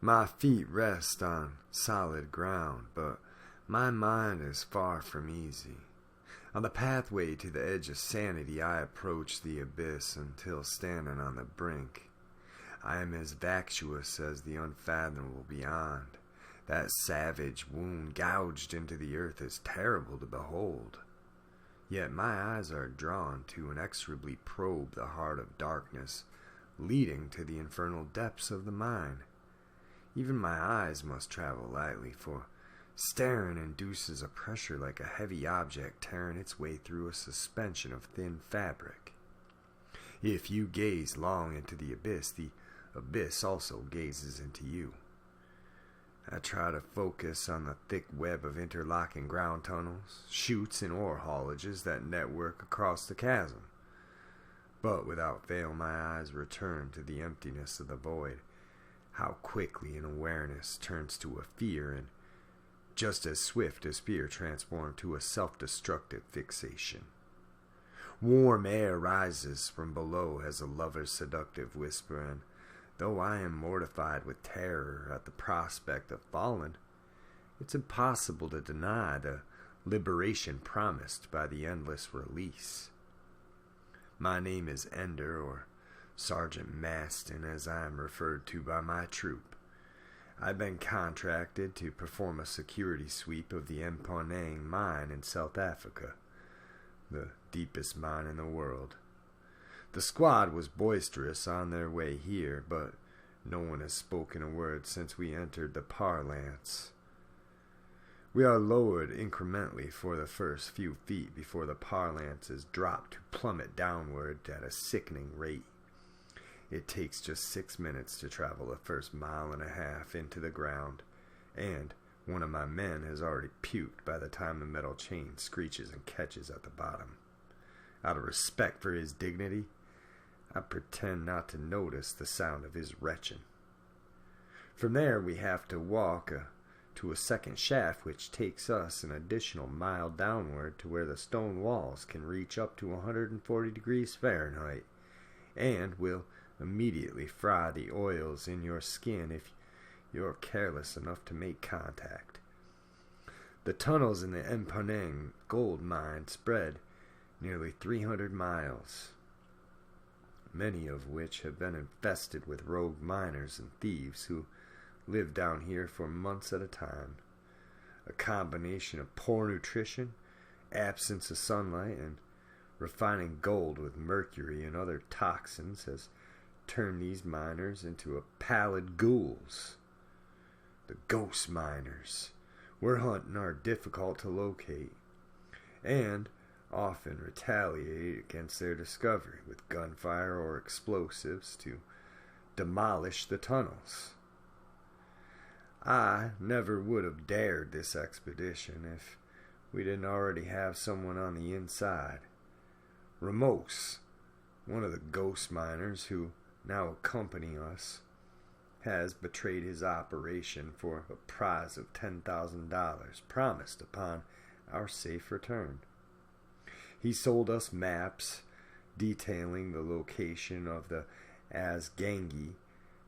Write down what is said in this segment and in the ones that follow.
My feet rest on solid ground, but my mind is far from easy. On the pathway to the edge of sanity, I approach the abyss until standing on the brink. I am as vacuous as the unfathomable beyond. That savage wound gouged into the earth is terrible to behold. Yet my eyes are drawn to inexorably probe the heart of darkness, leading to the infernal depths of the mine. Even my eyes must travel lightly, for staring induces a pressure like a heavy object tearing its way through a suspension of thin fabric. If you gaze long into the abyss also gazes into you. I try to focus on the thick web of interlocking ground tunnels, chutes, and ore haulages that network across the chasm. But without fail my eyes return to the emptiness of the void. How quickly an awareness turns to a fear, and just as swift as fear transformed to a self-destructive fixation. Warm air rises from below as a lover's seductive whisper, and though I am mortified with terror at the prospect of falling, it's impossible to deny the liberation promised by the endless release. My name is Ender, or Sergeant Maston, as I am referred to by my troop. I've been contracted to perform a security sweep of the Mponeng mine in South Africa, the deepest mine in the world. The squad was boisterous on their way here, but no one has spoken a word since we entered the parlance. We are lowered incrementally for the first few feet before the parlance is dropped to plummet downward at a sickening rate. It takes just 6 minutes to travel the first 1.5 miles into the ground, and one of my men has already puked by the time the metal chain screeches and catches at the bottom. Out of respect for his dignity, I pretend not to notice the sound of his retching. From there we have to walk to a second shaft which takes us an additional mile downward to where the stone walls can reach up to 140 degrees Fahrenheit, and will immediately fry the oils in your skin if you're careless enough to make contact. The tunnels in the Mponeng gold mine spread nearly 300 miles, many of which have been infested with rogue miners and thieves who live down here for months at a time. A combination of poor nutrition, absence of sunlight, and refining gold with mercury and other toxins has turned these miners into a pallid ghouls. The ghost miners we're hunting are difficult to locate, and often retaliate against their discovery with gunfire or explosives to demolish the tunnels. I never would have dared this expedition if we didn't already have someone on the inside. Ramos, one of the ghost miners who now accompany us, has betrayed his operation for a prize of $10,000 promised upon our safe return. He sold us maps detailing the location of the Asgangi,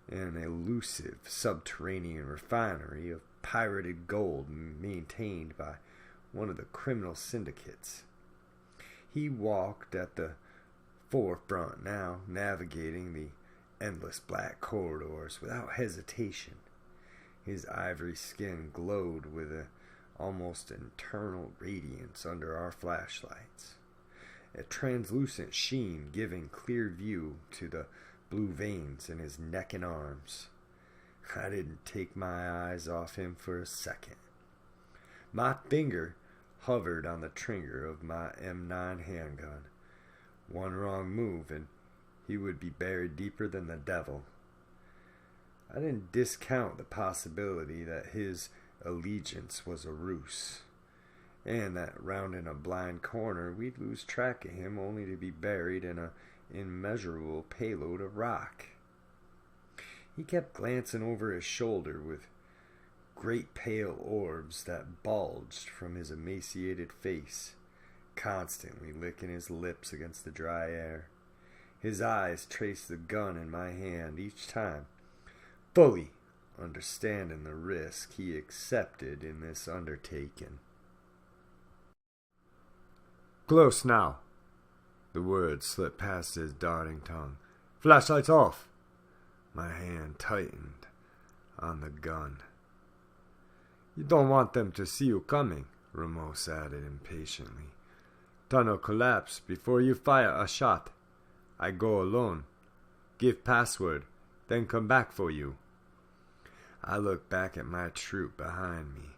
an elusive subterranean refinery of pirated gold maintained by one of the criminal syndicates. He walked at the forefront now, navigating the endless black corridors without hesitation. His ivory skin glowed with an almost eternal radiance under our flashlights, a translucent sheen giving clear view to the blue veins in his neck and arms. I didn't take my eyes off him for a second. My finger hovered on the trigger of my M9 handgun. One wrong move and he would be buried deeper than the devil. I didn't discount the possibility that his allegiance was a ruse, and that rounding a blind corner we'd lose track of him only to be buried in an immeasurable payload of rock. He kept glancing over his shoulder with great pale orbs that bulged from his emaciated face, constantly licking his lips against the dry air. His eyes traced the gun in my hand each time, fully understanding the risk he accepted in this undertaking. "Close now." The words slipped past his darting tongue. "Flashlights off." My hand tightened on the gun. "You don't want them to see you coming," Ramos added impatiently. "Tunnel collapse before you fire a shot. I go alone. Give password, then come back for you." I looked back at my troop behind me.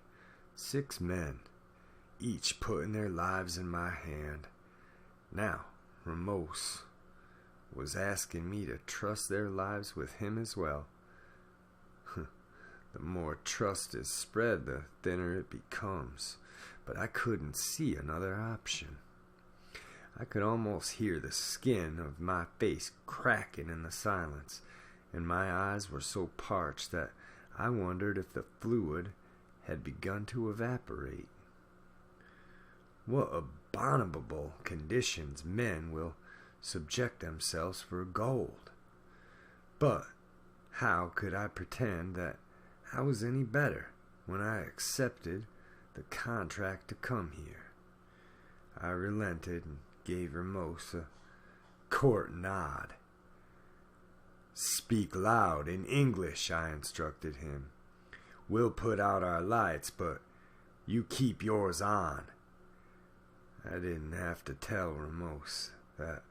6 men, each putting their lives in my hand. Now, Ramos was asking me to trust their lives with him as well. The more trust is spread, the thinner it becomes. But I couldn't see another option. I could almost hear the skin of my face cracking in the silence, and my eyes were so parched that I wondered if the fluid had begun to evaporate. What abominable conditions men will subject themselves for gold. But how could I pretend that I was any better when I accepted the contract to come here? I relented and gave Ramos a court nod. "Speak loud in English," I instructed him. "We'll put out our lights, but you keep yours on." I didn't have to tell Ramos that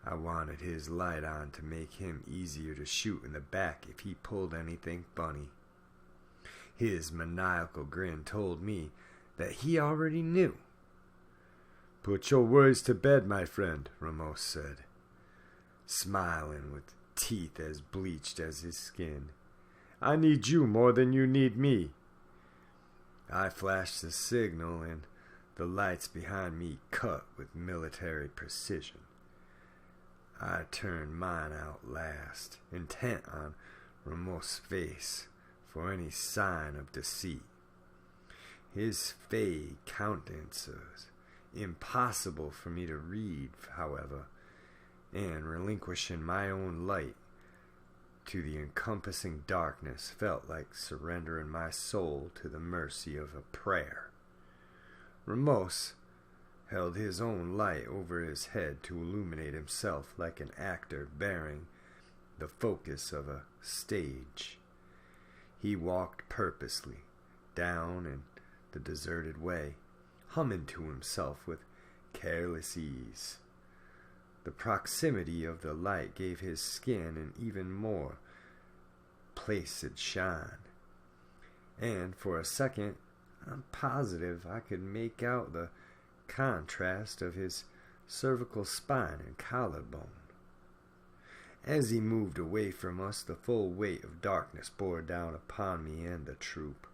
I wanted his light on to make him easier to shoot in the back if he pulled anything funny. His maniacal grin told me that he already knew. "Put your worries to bed, my friend," Ramos said, smiling with teeth as bleached as his skin. "I need you more than you need me." I flashed the signal, and the lights behind me cut with military precision. I turned mine out last, intent on Ramos' face for any sign of deceit. His vague countenance was impossible for me to read, however, and relinquishing my own light to the encompassing darkness felt like surrendering my soul to the mercy of a prayer. Ramos held his own light over his head to illuminate himself like an actor bearing the focus of a stage. He walked purposely down in the deserted way, humming to himself with careless ease. The proximity of the light gave his skin an even more placid shine, and for a second I'm positive I could make out the contrast of his cervical spine and collarbone. As he moved away from us, the full weight of darkness bore down upon me and the troop.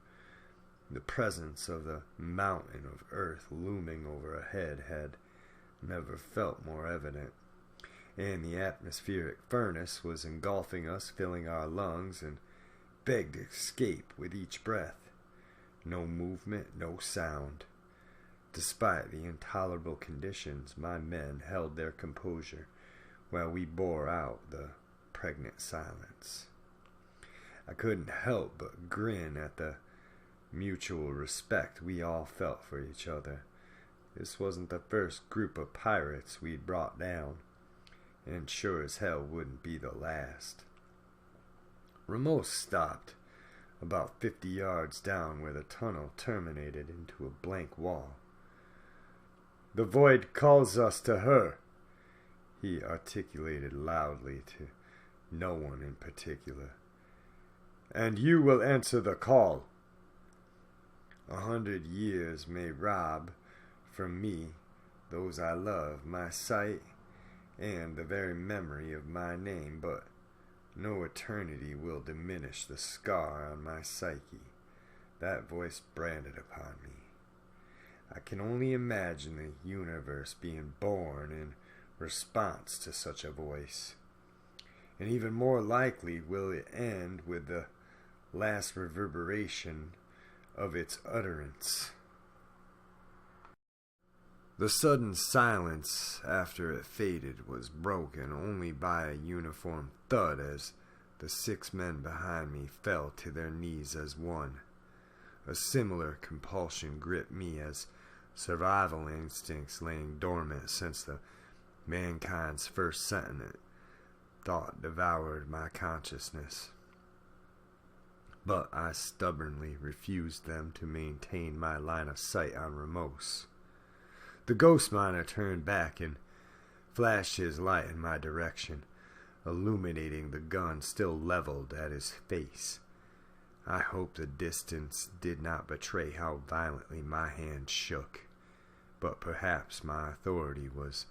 The presence of the mountain of earth looming overhead had never felt more evident, and the atmospheric furnace was engulfing us, filling our lungs, and begged escape with each breath. No movement, no sound. Despite the intolerable conditions, my men held their composure while we bore out the pregnant silence. I couldn't help but grin at the mutual respect we all felt for each other. This wasn't the first group of pirates we'd brought down, and sure as hell wouldn't be the last. Ramos stopped about 50 yards down where the tunnel terminated into a blank wall. "The void calls us to her," he articulated loudly to no one in particular. "And you will answer the call. 100 years may rob from me those I love, my sight, and the very memory of my name, but no eternity will diminish the scar on my psyche that voice branded upon me. I can only imagine the universe being born in response to such a voice, and even more likely will it end with the last reverberation of its utterance." The sudden silence after it faded was broken only by a uniform thud as The 6 men behind me fell to their knees as one. A similar compulsion gripped me as survival instincts laying dormant since the mankind's first sentient thought devoured my consciousness. But I stubbornly refused them to maintain my line of sight on Ramos. The ghost miner turned back and flashed his light in my direction, illuminating the gun still leveled at his face. I hope the distance did not betray how violently my hand shook, but perhaps my authority was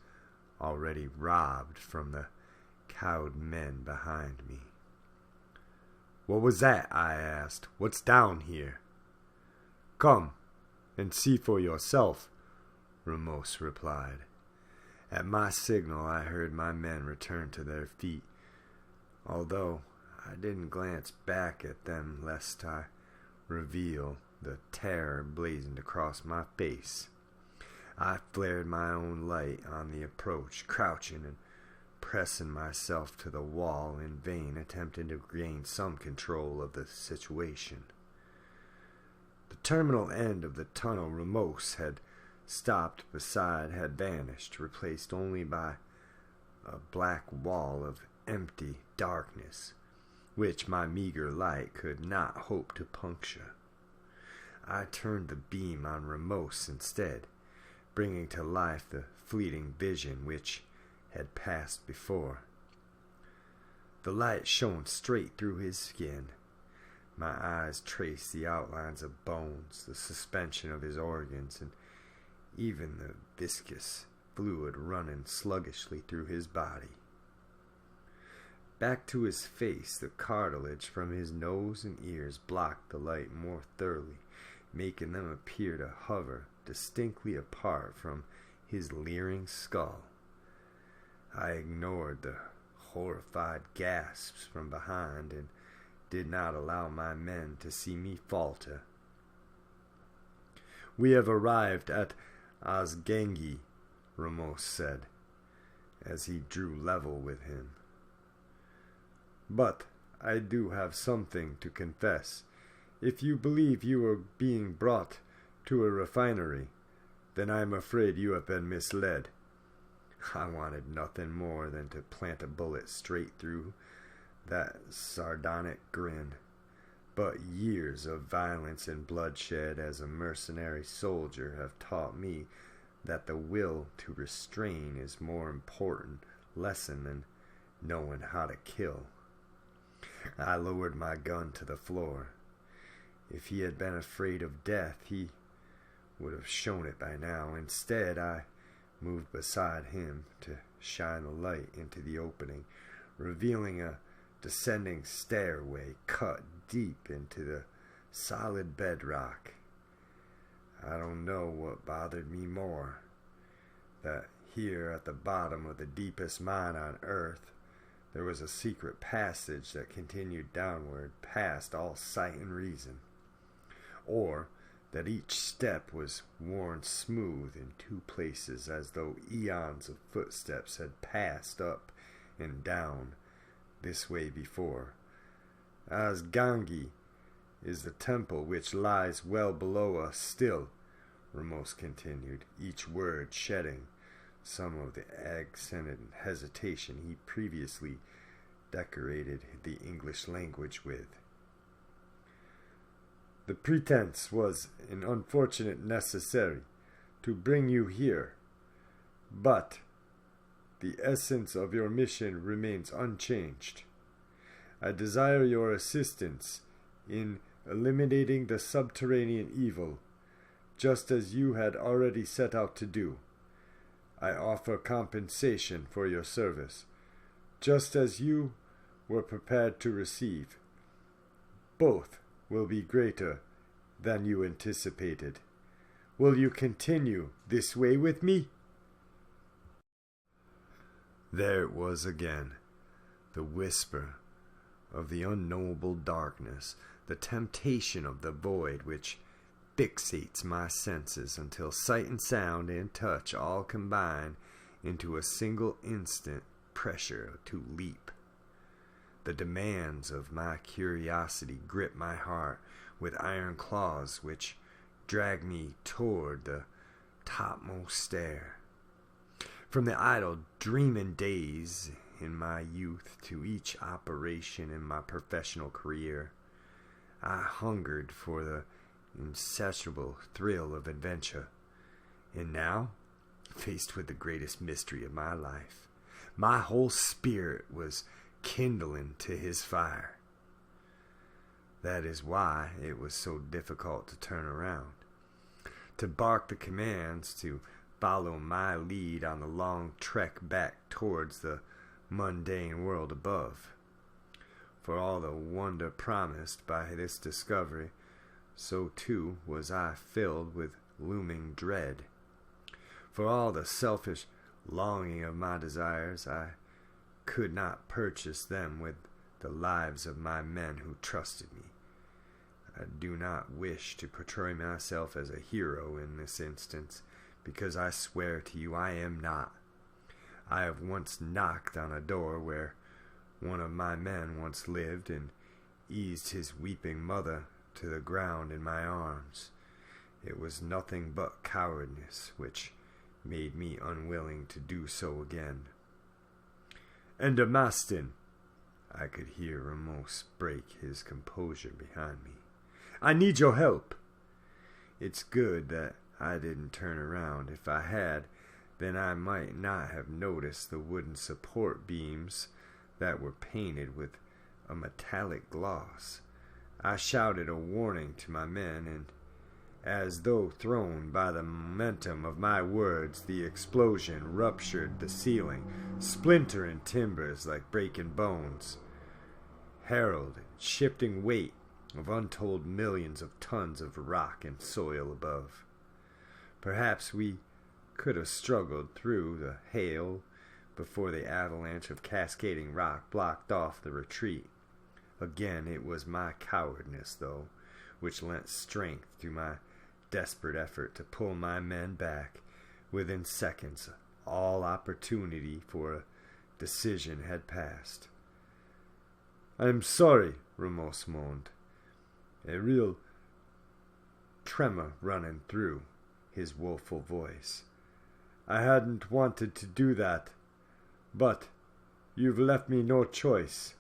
already robbed from the cowed men behind me. "What was that?" I asked. "What's down here?" "Come and see for yourself," Ramos replied. At my signal, I heard my men return to their feet, although I didn't glance back at them lest I reveal the terror blazoned across my face. I flared my own light on the approach, crouching and pressing myself to the wall in vain, attempting to gain some control of the situation. The terminal end of the tunnel Ramos had stopped beside had vanished, replaced only by a black wall of empty darkness, which my meager light could not hope to puncture. I turned the beam on Ramos instead, bringing to life the fleeting vision which had passed before. The light shone straight through his skin. My eyes traced the outlines of bones, the suspension of his organs, and even the viscous fluid running sluggishly through his body. Back to his face, the cartilage from his nose and ears blocked the light more thoroughly, making them appear to hover distinctly apart from his leering skull. I ignored the horrified gasps from behind and did not allow my men to see me falter. "We have arrived at Azgangi," Ramos said, as he drew level with him. "But I do have something to confess. If you believe you are being brought to a refinery, then I am afraid you have been misled." I wanted nothing more than to plant a bullet straight through that sardonic grin. But years of violence and bloodshed as a mercenary soldier have taught me that the will to restrain is more important lesson than knowing how to kill. I lowered my gun to the floor. If he had been afraid of death, he would have shown it by now. Instead, I moved beside him to shine a light into the opening, revealing a descending stairway cut deep into the solid bedrock. I don't know what bothered me more, that here at the bottom of the deepest mine on earth there was a secret passage that continued downward past all sight and reason, or that each step was worn smooth in 2 places as though eons of footsteps had passed up and down this way before. "Azgangi is the temple which lies well below us still," Ramos continued, each word shedding some of the accented hesitation he previously decorated the English language with. "The pretense was an unfortunate necessary to bring you here, but the essence of your mission remains unchanged. I desire your assistance in eliminating the subterranean evil, just as you had already set out to do. I offer compensation for your service, just as you were prepared to receive. Both will be greater than you anticipated. Will you continue this way with me?" There it was again, the whisper of the unknowable darkness, the temptation of the void which fixates my senses until sight and sound and touch all combine into a single instant pressure to leap. The demands of my curiosity grip my heart with iron claws which drag me toward the topmost stair. From the idle dreaming days in my youth to each operation in my professional career, I hungered for the insatiable thrill of adventure. And now, faced with the greatest mystery of my life, my whole spirit was kindling to his fire. That is why it was so difficult to turn around, to bark the commands to follow my lead on the long trek back towards the mundane world above. For all the wonder promised by this discovery, so too was I filled with looming dread. For all the selfish longing of my desires, I could not purchase them with the lives of my men who trusted me. I do not wish to portray myself as a hero in this instance, because I swear to you I am not. I have once knocked on a door where one of my men once lived and eased his weeping mother to the ground in my arms. It was nothing but cowardice which made me unwilling to do so again. "Ender Mastin," I could hear Ramos break his composure behind me. "I need your help." It's good that I didn't turn around. If I had, then I might not have noticed the wooden support beams that were painted with a metallic gloss. I shouted a warning to my men, and as though thrown by the momentum of my words, the explosion ruptured the ceiling, splintering timbers like breaking bones. Heralded shifting weight of untold millions of tons of rock and soil above. Perhaps we could have struggled through the hail before the avalanche of cascading rock blocked off the retreat. Again, it was my cowardice, though, which lent strength to my desperate effort to pull my men back. Within seconds, all opportunity for a decision had passed. "I'm sorry," Ramos moaned, a real tremor running through his woeful voice. "I hadn't wanted to do that, but you've left me no choice.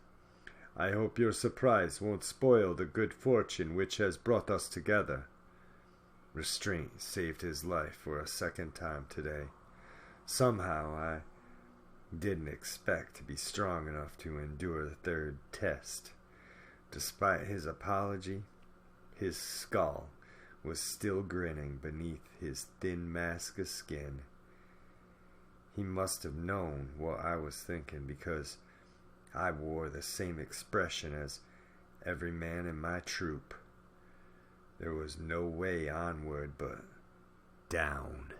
I hope your surprise won't spoil the good fortune which has brought us together." Restraint saved his life for a second time today. Somehow I didn't expect to be strong enough to endure the third test. Despite his apology, his skull was still grinning beneath his thin mask of skin. He must have known what I was thinking, because I wore the same expression as every man in my troop. There was no way onward but down.